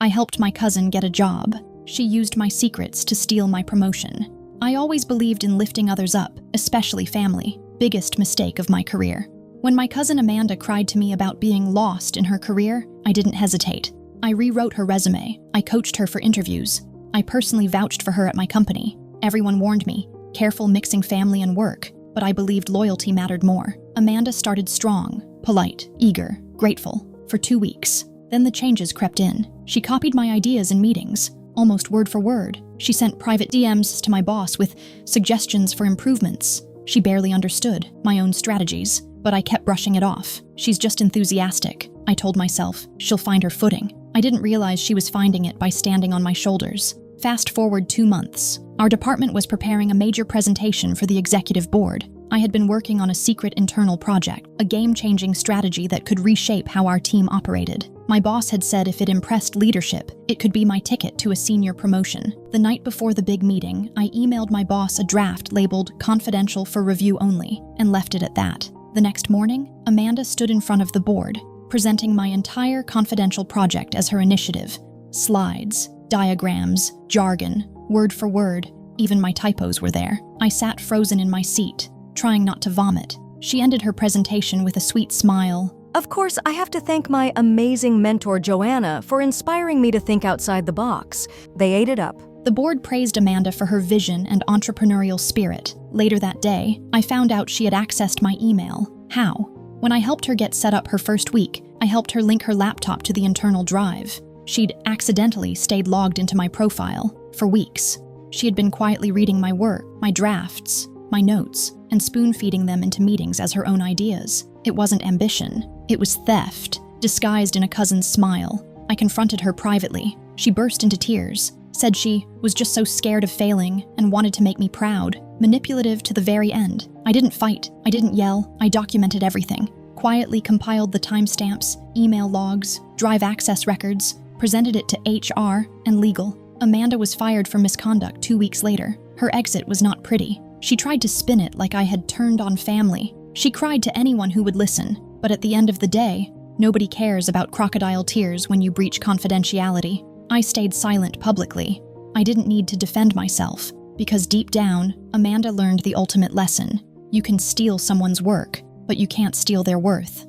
I helped my cousin get a job. She used my secrets to steal my promotion. I always believed in lifting others up, especially family. Biggest mistake of my career. When my cousin Amanda cried to me about being lost in her career, I didn't hesitate. I rewrote her resume. I coached her for interviews. I personally vouched for her at my company. Everyone warned me, careful mixing family and work, but I believed loyalty mattered more. Amanda started strong, polite, eager, grateful, for 2 weeks. Then the changes crept in. She copied my ideas in meetings, almost word for word. She sent private DMs to my boss with suggestions for improvements. She barely understood my own strategies, but I kept brushing it off. She's just enthusiastic. I told myself, she'll find her footing. I didn't realize she was finding it by standing on my shoulders. Fast forward 2 months. Our department was preparing a major presentation for the executive board. I had been working on a secret internal project, a game-changing strategy that could reshape how our team operated. My boss had said if it impressed leadership, it could be my ticket to a senior promotion. The night before the big meeting, I emailed my boss a draft labeled confidential for review only, and left it at that. The next morning, Amanda stood in front of the board, presenting my entire confidential project as her initiative. Slides, diagrams, jargon, word for word, even my typos were there. I sat frozen in my seat, trying not to vomit. She ended her presentation with a sweet smile. Of course, I have to thank my amazing mentor Joanna for inspiring me to think outside the box. They ate it up. The board praised Amanda for her vision and entrepreneurial spirit. Later that day, I found out she had accessed my email. How? When I helped her get set up her first week, I helped her link her laptop to the internal drive. She'd accidentally stayed logged into my profile for weeks. She had been quietly reading my work, my drafts, my notes, and spoon-feeding them into meetings as her own ideas. It wasn't ambition. It was theft, disguised in a cousin's smile. I confronted her privately. She burst into tears, said she was just so scared of failing and wanted to make me proud, manipulative to the very end. I didn't fight. I didn't yell. I documented everything. Quietly compiled the timestamps, email logs, drive access records, presented it to HR and legal. Amanda was fired for misconduct 2 weeks later. Her exit was not pretty. She tried to spin it like I had turned on family. She cried to anyone who would listen, but at the end of the day, nobody cares about crocodile tears when you breach confidentiality. I stayed silent publicly. I didn't need to defend myself, because deep down, Amanda learned the ultimate lesson. You can steal someone's work, but you can't steal their worth.